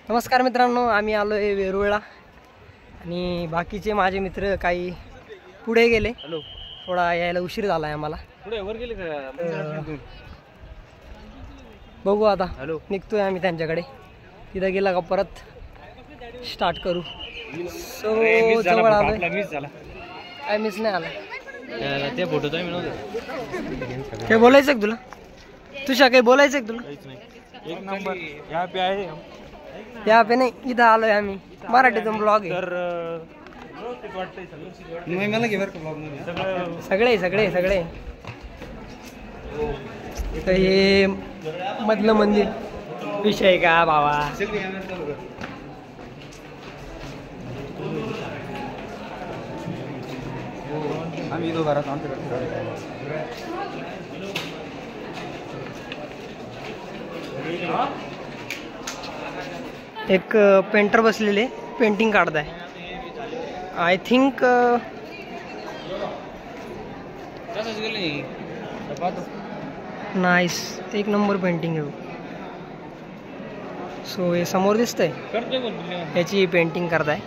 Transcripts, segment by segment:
नमस्कार मित्रांनो, आम्ही आलो आहे वेरूळला आणि बाकीचे माझे मित्र काही पुढे गेले. हॅलो, थोडा यायला उशीर झाला आहे आम्हाला. पुढे वर गेले का? बघू आता. हॅलो, निघतोय आम्ही त्यांच्याकडे. तिथं गेला का परत स्टार्ट करू. सो जवळ आलोय. मिस झाला. काय मिस नाही आला. त्या फोटोत मी नव्हतं. काय बोलायचं का तुला? तुझ्या काही बोलायचं का तुला? काहीच नाही. एक नंबर यहाँ पे आहे. या पे नाही, इथं आलोय आम्ही. मराठीतून ब्लॉग आहे. तर मला घे बरं का ब्लॉग मध्ये. सगळे सगळे सगळे. तर हे मधलं मंदिर विषय का भावा. आम्ही इथं घरात एक पेंटर बसलेले पेंटिंग काढताय. आय थिंक नाईस, एक नंबर पेंटिंग आहे. सो हे समोर दिसतंय, याची पेंटिंग करताय.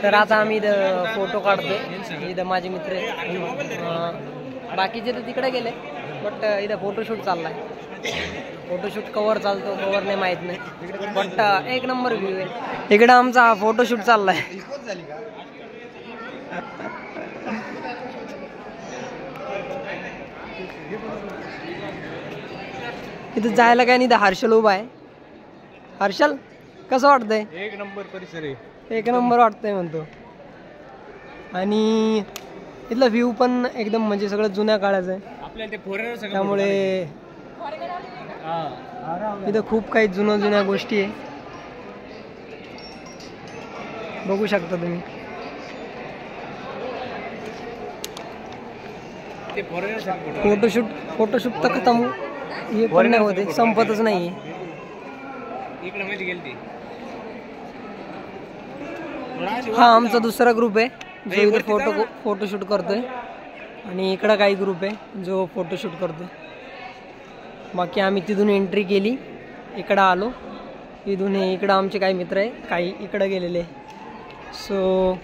तर आता आम्ही इथं फोटो काढतोय. इथं माझे मित्र बाकीचे तर तिकडे गेले, बट इथं फोटोशूट चाललाय. फोटोशूट कवर चालतो कवर नाही माहित नाही, बट एक नंबर व्ह्यू आहे. इकडं आमचा फोटोशूट चाललाय. इथं जायला काय नाही. इथं हर्षल उभा आहे. हर्षल, कसं वाटतंय? एक नंबर परिसर आहे. एक नंबर वाटतंय म्हणतो. आणि इथला व्ह्यू पण एकदम म्हणजे सगळं जुन्या काळाचं आहे. त्यामुळे इथं खूप काही जुन्या गोष्टी आहे. बघू शकता तुम्ही. फोटोशूट तर खतम हे पण नाही होते, संपतच नाहीये. हा आमचा दुसरा ग्रुप आहे जो इथे फोटोशूट करतोय, आणि इकडं काही ग्रुप आहे जो फोटोशूट करतोय. बाकी आम्ही तिथून एंट्री केली, इकडं आलो. इकडं आमचे काही मित्र आहे, काही इकडं गेलेले. सो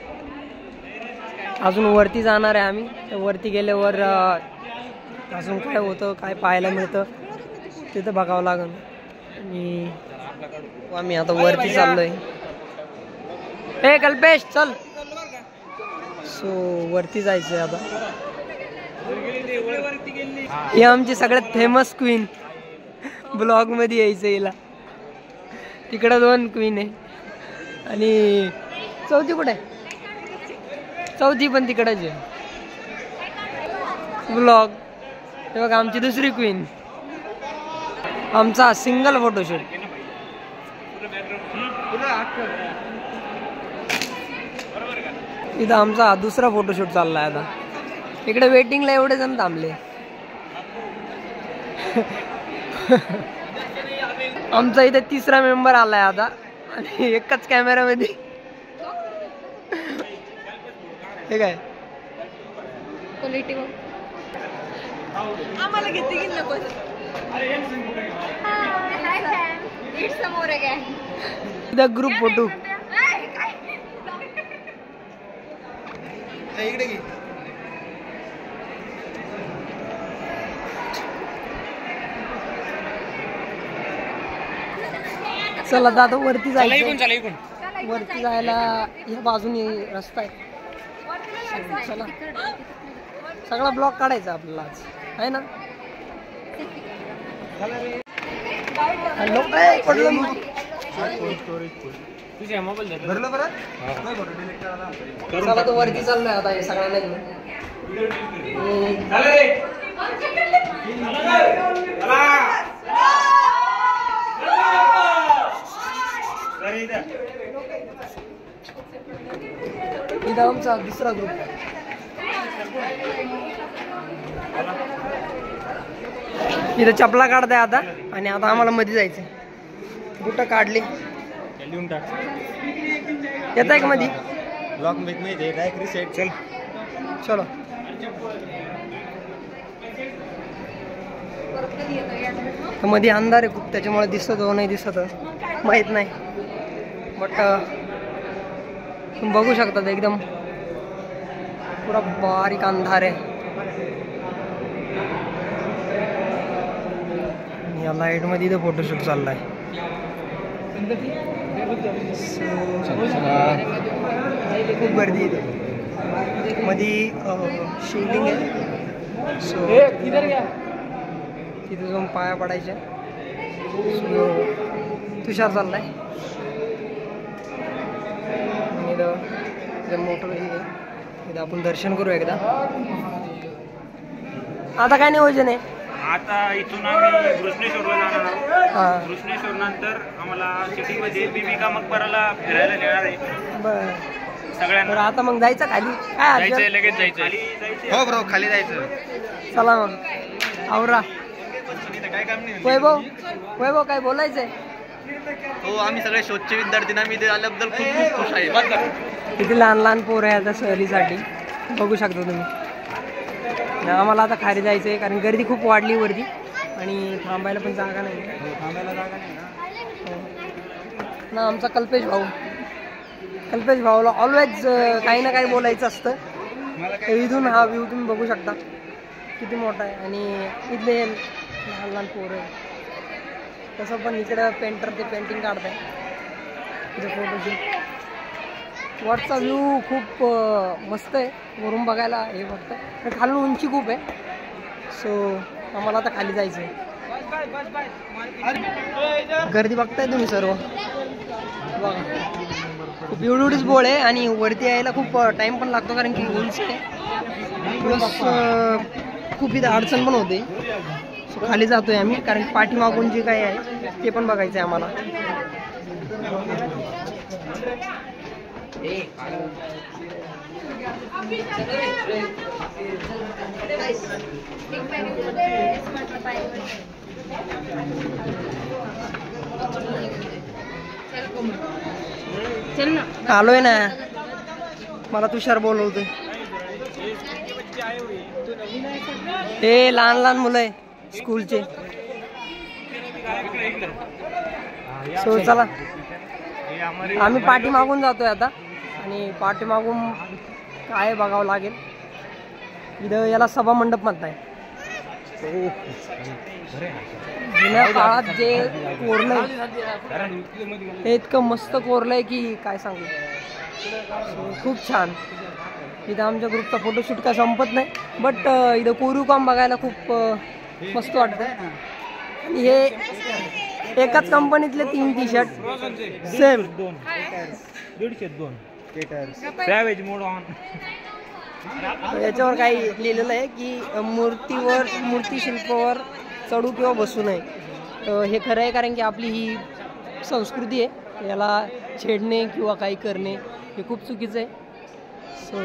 अजून वरती जाणार आहे आम्ही. वरती गेल्यावर अजून काय होतं, काय पाहायला मिळतं तिथं बघावं लागेल. आणि आम्ही आता वरती चाललोय. हे कल्पेश चल. सो वरती जायचंय आता. ही आमची सगळ्यात फेमस क्वीन. ब्लॉग मध्ये यायचं हिला. तिकडं 2 क्वीन आहे आणि चौथी कुठे? चौथी पण तिकडच आहे. ब्लॉग हे बघा, आमची दुसरी क्वीन. आमचा सिंगल फोटोशूट. इथं आमचा दुसरा फोटोशूट चाललाय आता. इकडे वेटिंगला एवढे जण थांबले. आमचा इथे तिसरा मेंबर आलाय आता, आणि एकच कॅमेरामध्ये. हे काय आम्हाला घेते की नको? इथं ग्रुप फोटो. चला दादा वरती जायचं. वरती जायला ह्या बाजूने रस्ता आहे. चला, सगळा ब्लॉक काढायचा आपल्याला आज, आहे ना? हॅलो, पडलं चला तो वरती चाललोय आता. हे सगळ्यांना इथं आमचा दुसरा ग्रुप आहे. इथं चपला काढताय आता, आणि आता आम्हाला मध्ये जायचंय. बुटं काढली. लिहून टाक. येत आहे का मध्ये ब्लॉक मध्ये डायरेक्ट रिसेट. चल चलो. मध्ये अंधार आहे खूप, त्याच्यामुळे दिसत हो नाही दिसत माहित नाही. बट तुम्ही बघू शकता एकदम पुरा बारीक अंधार आहे. या लाईट मध्ये इथं फोटोशूट चाललाय. खूप गर्दी इथे. मध्ये शिवलिंग आहे. सो तिथे जाऊन पाया पडायच्या. सो तुषार चाललाय. इथं मोठं हे आहे. इथं आपण दर्शन करू एकदा. आता काय नियोजन आहे? आता इथून आम्ही घृष्णेश्वरला जाणार आहोत. हां घृष्णेश्वर नंतर आम्हाला सिटीमध्ये बीबी का मकबराला फिरायला नेणार आहे बरं. सगळ्यांना. तर आता मग जायचं खाली काय जायचंय, लगेच जायचं. हो ब्रो, खाली जायचं. चला मग आवरा. काय काम नाही. वैभव काय बोलायचंय? हो, आम्ही सगळे शोधचे विद्यार्थी ना, मी ते आल्याबद्दल खूप खुश आहे. किती लहान लहान पोरं आहे आता सहलीसाठी, बघू शकता तुम्ही. आम्हाला आता खाली जायचं आहे कारण गर्दी खूप वाढली वरती आणि थांबायला पण जागा नाही. ना आमचा कल्पेश भाऊला ऑलवेज काही ना काही बोलायचं असतं. इथून हा व्ह्यू तुम्ही बघू शकता किती मोठा आहे आणि इथले लहान लहान पोरं आहे. तसं पण इकडं पेंटर ते पेंटिंग काढत आहे. इथं फोटोशूट. वरचा व्ह्यू खूप मस्त आहे वरून बघायला. हे फक्त खालून उंची खूप आहे. सो आम्हाला आता खाली जायचं आहे. गर्दी बघताय तुम्ही सर्व बघा. खूप एवढीच बोळ आहे आणि वरती यायला खूप टाईम पण लागतो कारण की उंच आहे. प्लस खूप इथं अडचण पण होते. सो खाली जातोय आम्ही कारण पाठीमागून जे काही आहे ते पण बघायचं आहे आम्हाला. आलोय ना, मला तुषार बोलवतोय. हे लहान लहान मुलं आहे स्कूलचे. सो चला आम्ही पाठीमागून जातोय आता आणि पाठीमागून काय बघावं लागेल. इथं याला सभा मंडप म्हणताय. जुन्या काळात जे कोरलंय ते इतकं मस्त कोरलंय की काय सांगू. खूप छान. इथं आमच्या ग्रुपचा फोटोशूट काय संपत नाही. बट इथं कोरीव काम बघायला खूप मस्त वाटतं. आणि हे एकाच कंपनीतले 3 टी-शर्ट सेम 150 मोड ऑन. याच्यावर काही लिहिलेलं आहे की मूर्ती शिल्पावर चढू किंवा बसू नये. हे खरं आहे कारण की आपली ही संस्कृती आहे. याला छेडणे किंवा काही करणे हे खूप चुकीचं आहे. सो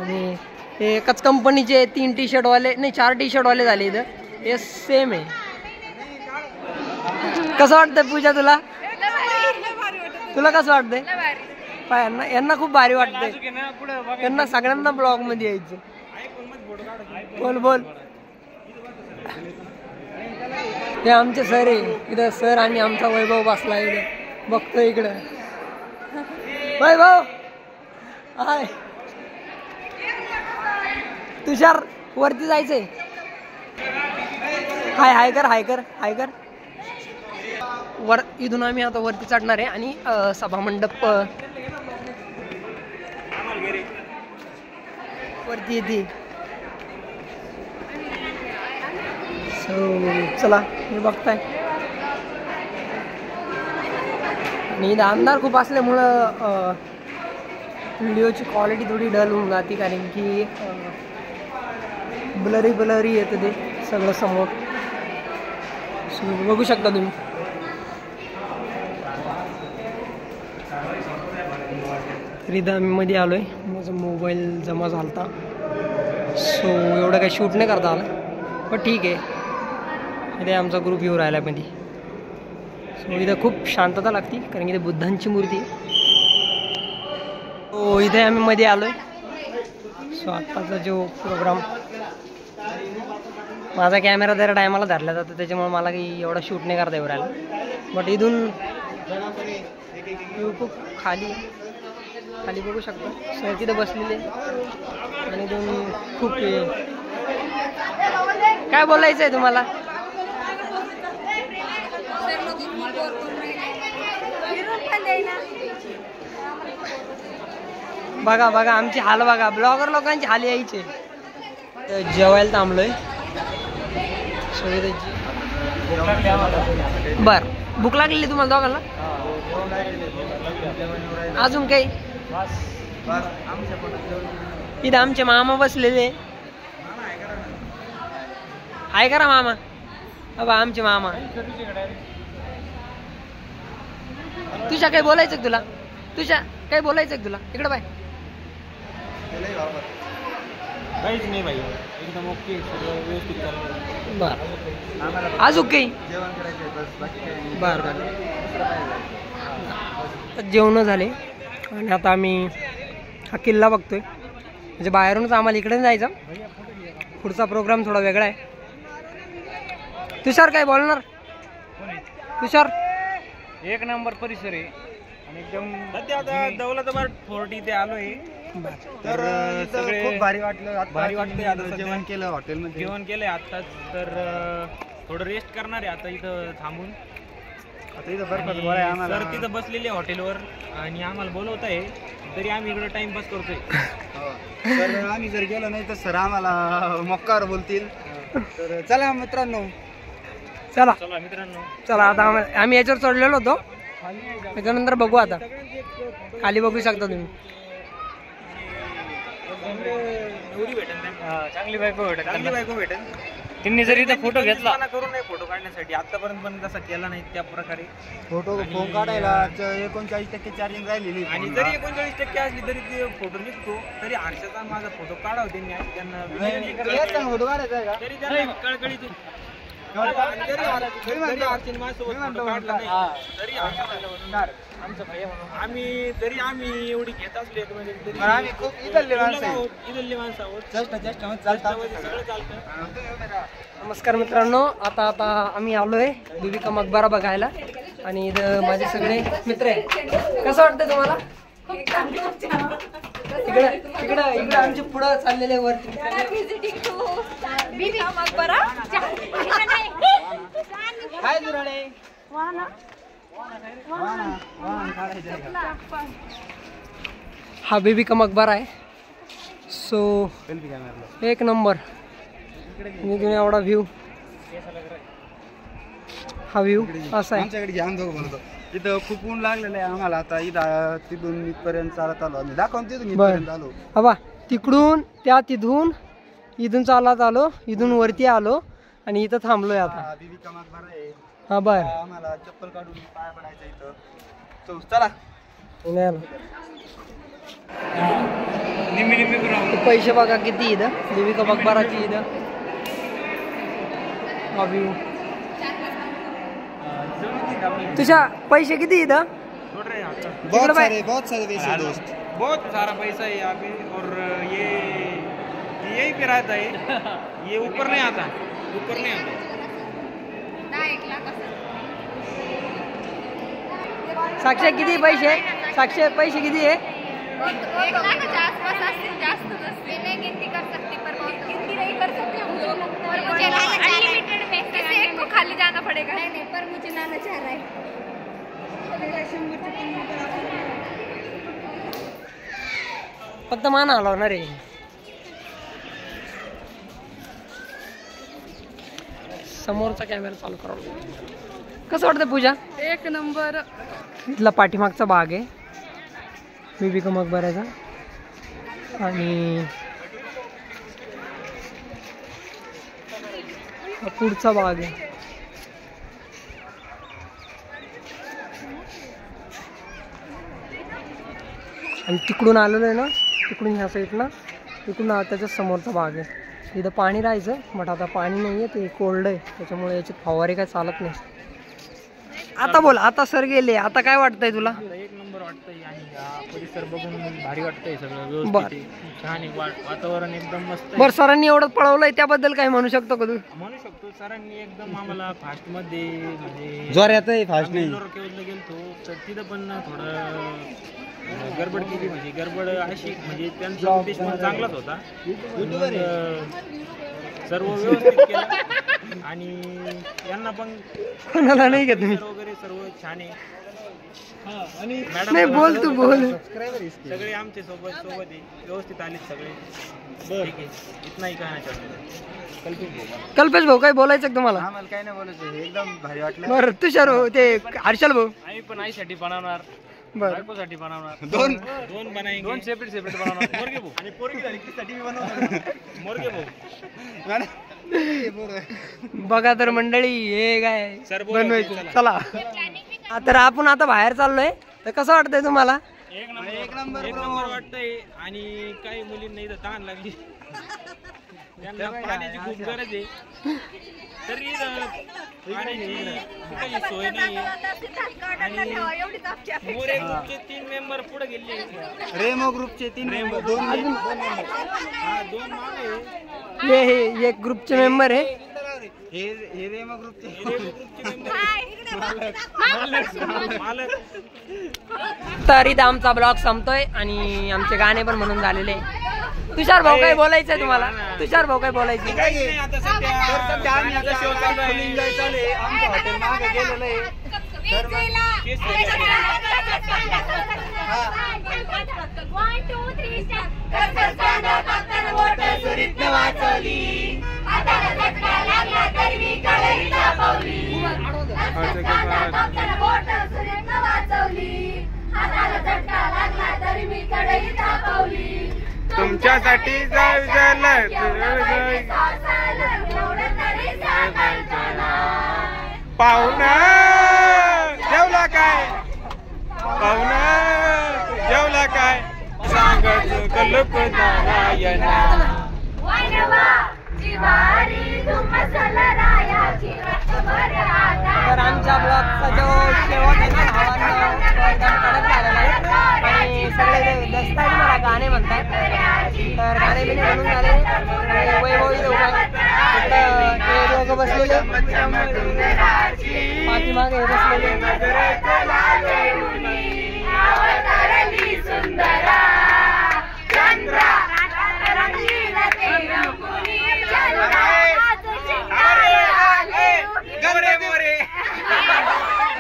आणि हे एकाच कंपनीचे 3 टी-शर्टवाले नाही 4 टी-शर्टवाले झाले इथं. हे सेम आहे. कसं वाटतंय पूजा तुला? कसं वाटतंय? यांना खूप भारी वाटतंय. यांना सगळ्यांना ब्लॉग मध्ये यायचं. बोल. हे आमचे सर आहे इथं. सर आणि आमचा वैभव बसला इकडे बघतो इकडे. वैभव हाय. तुषार वरती जायचंय. हाय कर. वर इथून आम्ही आता वरती चढणार आहे आणि सभा मंडप वरती येते. सो चला हे बघताय. आणि इथं अंधार खूप असल्यामुळं व्हिडिओची क्वालिटी थोडी डल होऊन जाते कारण की ब्लरी येतं ते सगळं समोर. सो बघू शकता तुम्ही. तरी इथं आम्ही मध्ये आलोय. माझा मोबाईल जमा झालता सो एवढं काही शूट नाही करता आलं. पण ठीक आहे. इथे आमचा ग्रुप येऊ राहिला मध्ये. सो इथं खूप शांतता लागते कारण की इथे बुद्धांची मूर्ती आहे. सो इथे आम्ही मध्ये आलोय. सो आत्ताचा जो प्रोग्राम, माझा कॅमेरा दर टायमाला धरला जातो त्याच्यामुळे मला काही एवढा शूट नाही करता येऊ राहिला. बट इथून खूप खाली खाली बघू शकतो. सर तिथं बसलेले आणि इथून खूप काय बोलायचं आहे तुम्हाला? बघा बघा आमची हाल बघा, ब्लॉगर लोकांची हाल यायचे. जेवायला थांबलोय. बर, भूक लागलेली तुम्हाला दोघांना? अजून काही? इथं आमचे मामा बसलेले आहे. करा मामा. अबा आमचे मामा. तुझ्या काही बोलायचं तुला? तुझ्या काही बोलायचं तुला? इकडे बाय. काहीच नाही भाई, एकदम ओके, सगळं व्यवस्थित चाललं. बर, अजून काही? बर बर. जेवण झाले आणि आता आम्ही हा किल्ला बघतोय. म्हणजे बाहेरूनच आम्हाला इकडे जायचं. पुढचा प्रोग्राम थोडा वेगळा आहे. तुषार काय बोलणार? तुषार, एक नंबर परिसर आहे आणि एकदम सध्या आता दौलताबाद फोर्ट इथे आलोय. तर सगळे खूप भारी वाटलं. भारी वाटतंय. आता जेवण केलं हॉटेलमध्ये, जेवण केलंय आत्ताच. तर थोडं रेस्ट करणार आहे आता इथं थांबून. आता इथं बरं आम्हाला सर तिथं बसलेले हॉटेलवर आणि आम्हाला बोलवत आहे, तरी आम्ही इकडं टाइमपास करतोय. तर आम्ही जर गेलो नाही तर सर आम्हाला मक्कावर बोलतील. तर चला मित्रांनो, चला चला मित्रांनो, चला. आता आम्ही याच्यावर चढलेलो होतो, त्याच्यानंतर बघू. आता खाली बघू शकता तुम्ही. चांगली बायको भेटेल, चांगली बायको भेटेल. त्यांनी जर इथं फोटो घेतला करू नये फोटो काढण्यासाठी, आतापर्यंत पण तसा केला नाही त्या प्रकारे. फोटो फोन काढायला 39% चार्जिंग राहिलेली आणि जरी 39% असली तरी ते फोटो निघतो. तरी हर्षाचा माझा फोटो काढावा त्यांनी. त्यांना फोटो काढायचा आहे का? तरी त्यांना कळकळीत आम्ही एवढी घेत असले आम्ही खूप इथले माणसं आहोत. नमस्कार मित्रांनो, आता आम्ही आलोय बीबी का मकबरा बघायला आणि इथं माझे सगळे मित्र आहे. कसं वाटतं तुम्हाला? इकडं आमचे पुढं चाललेले वरती. हा बीबी का मकबरा आहे. सो एक नंबर. एवढा व्ह्यू, हा व्ह्यू असा आहे. इथं खूप ऊन लागलेलं आहे आम्हाला. आता इथं तिथून इथपर्यंत चालत आलो आम्ही. दाखवून तिथून इथपर्यंत आलो. हा तिकडून इथून चालत आलो, इथून वरती आलो आणि इथं थांबलोय आता. बीबी का मकबरा आहे. हा बर, आम्हाला चप्पल काढून पाय पडायचं इथं. चला पैसे बघा किती इथं बीबी का मकबराची. इथं हा व्ह्यू. तुझ्या पैसे किती इथं? बहुत सारे पैसे दोस्त, बहुत सारा पैसा है यहाँ पे. और ये यही पे रहता है. ये ऊपर नहीं आता. साक्षी किती पैसे? साक्षी पैसे किती आहे? 1 लाखाच्या आसपास असतील. जास्त नसते. नहीं गिनती कर सकती, पर गिनती नहीं कर सकती. मुझे अनलिमिटेड पैसे, एक को खाली जाना पड़ेगा. नहीं, पर मुझे लाना चाह रहा है. फक्त मान हलवणार आहे. समोरचा कॅमेरा चालू करा. कसं वाटतं पूजा? एक नंबर. इथला पाठीमागचा भाग आहे बीबी का मकबराचा आणि हा पुढचा भाग आहे. आणि तिकडून आलेलो आहे ना, तिकडून ह्या साईडला, तिकडून त्याच्या समोरचा भाग आहे. इथं पाणी राहायचं, बट आता पाणी नाही आहे, ते कोल्ड आहे, त्याच्यामुळे याच्यात फवारे काय चालत नाही. आता बोल, आता सर गेले, आता काय वाटतंय तुला? एक नंबर वाटतंय आणि हा परिसर बघून भारी वाटतंय सगळं बर. व्यवस्थित आहे. छान आहे, वातावरण एकदम मस्त आहे. बर, सरांनी एवढं पळवलंय त्याबद्दल काही म्हणू शकतो का तू? म्हणू शकतो सरांनी एकदम आम्हाला फास्ट मध्ये म्हणजे जोरात आहे, फास्ट नाही. केवढं गेलतो तर तिथं पण थोडं गडबड केली, म्हणजे गडबड अशी म्हणजे त्यांचा उद्देश पण चांगलाच होता. सर्व व्यवस्थित केलं आणि यांना पण कोणाला नाही घेत मी. वगैरे सर्व छान आहे. नाही बोल, तू बोल. सगळे आमचे सोबत आहे, व्यवस्थित आले सगळे. ठीक आहे, इतनाही कहना चाहतो. कल्पेश भाऊ, काही बोलायचं का तुम्हाला? आम्हाला काय नाही बोलायचं, एकदम भारी वाटलं. बरं, तुषार भाऊ, ते हर्षल भाऊ. आम्ही पण आईसाठी बनवणार, बरं, बायकोसाठी बनवणार, दोन बनाएंगे, दोन सेपरेट बनवणार. मोरगे भाऊ आणि पोरगी झाली साठी बनवणार. मोरगे भाऊ बघा तर मंडळी, हे काय सर बनवायचं. चला तर आपण आता बाहेर चाललोय, तर कसं वाटतंय तुम्हाला? एक नंबर वाटतंय. आणि काही मुलींना इथं ताण लागली, त्यांना पाण्याची खूप गरज आहे, तरी पाण्याची काही सोय नाही. आणि मोरे ग्रुपचे 3 मेंबर पुढे गेले, रेमो ग्रुपचे 3 मेंबर, 2 मागे. हे एक ग्रुपचे मेंबर आहे. हे रेमो ग्रुपचे मालक. तर इथं आमचा ब्लॉग संपतोय आणि आमचे गाणे पण म्हणून झालेले. तुषार भाऊ, काय बोलायचंय तुम्हाला? तुषार भाऊ, काय बोलायचं? काही नाही, आता सध्या आम्ही आता शो चालू आहे, एन्जॉय चालू आहे. आमचं हॉटेल मागे गेलेलं आहे. तुमच्यासाठी पाहुणा जेवला काय, पाहुणा जेवला काय, सांगत कल्प नारायणा. तर आमच्या ब्लॉगचा जो शेवट आहे ना, भावांनो, तो एकदम कडक झालेला आहे. आणि सगळे दस्तानी मला गाणे म्हणतात, तर गाणे बिने म्हणून झाले. आणि वैभव इथे उभा आहे. इकडं ते दोघं बसलेले, पाठीमागे हे बसलेले.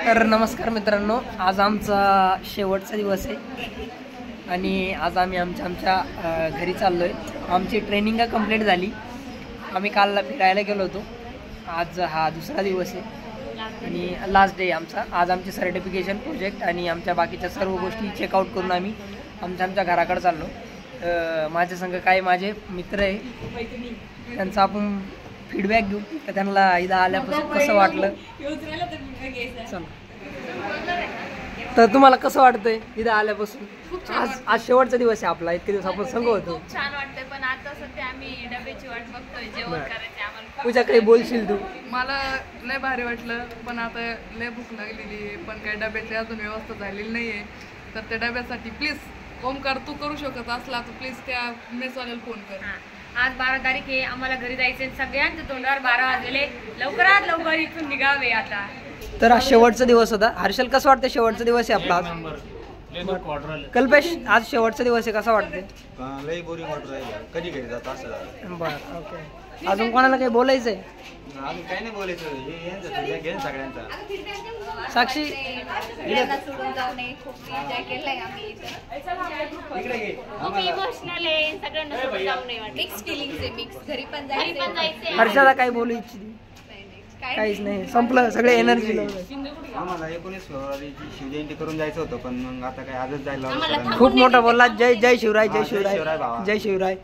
तर नमस्कार मित्रांनो, आज आमचा शेवटचा दिवस आहे आणि आज आम्ही आमच्या घरी चाललो आहे. आमची ट्रेनिंग कंप्लीट झाली. आम्ही कालला फिरायला गेलो होतो. आज हा दुसरा दिवस आहे आणि लास्ट डे आमचा. आज आमचे सर्टिफिकेशन प्रोजेक्ट आणि आमच्या बाकीच्या सर्व गोष्टी चेकआउट करून आम्ही आमच्या घराकडे चाललो. माझ्या संग काही माझे मित्र आहे, त्यांचा आपण फीडबॅक घेऊ तर त्यांना इथं आल्यापासून कसं वाटलं. चला, तर तुम्हाला कसं वाटतंय इथं आल्यापासून? आज शेवटचा दिवस आहे आपला. इतके दिवस आपण संग होतो. खूप छान वाटतंय, पण आता सध्या आम्ही डब्याची वाट बघतोय, जेवण करायचे आम्हाला. पूजा, काही बोलशील तू? मला लय भारी वाटलं, पण आता लय भूक लागलेली आहे, पण काही डब्याची अजून व्यवस्था झालेली नाही आहे. तर त्या डब्यासाठी प्लीज ओमकार, तू करू शकत असला तर प्लीज त्या मेसवाल्याला फोन कर. आज 12 तारीख आहे, आम्हाला घरी जायचे. सगळ्यांच्या तोंडावर 12 वाजलेले. लवकरात लवकर इथून निघावे आता. तर आज शेवटचा दिवस होता. हर्षल, कसं वाटतं? शेवटचा दिवस आहे आपला आज. कल्पेश, आज शेवटचा दिवस आहे, कसा वाटतंय? लई बोरिंग वाटत राहिलं, कधी घरी जात असं झालं. बरं, ओके. अजून कोणाला काही बोलायचंय? अजून काही नाही बोलायचं, हे यांचं घेऊन सगळ्यांचा. साक्षी, सोडून जाऊ नये. खूप एन्जॉय केलंय आम्ही इथं. खूप इमोशनल आहे, सगळ्यांना सोडून जाऊ नये. मिक्स फिलिंग्स आहे, मिक्स. घरी पण जायचं. हर्षाला काही बोलू इच्छिते? काहीच नाही, संपलं. सगळे एनर्जी. आम्हाला 19 फेब्रुवारीची शिवजयंती करून जायचं होतं, पण मग आता काय आजच जायला. खूप मोठा बोलला. जय जय शिवराय, जय जय शिवराय शिवराय, भावा. जय शिवराय.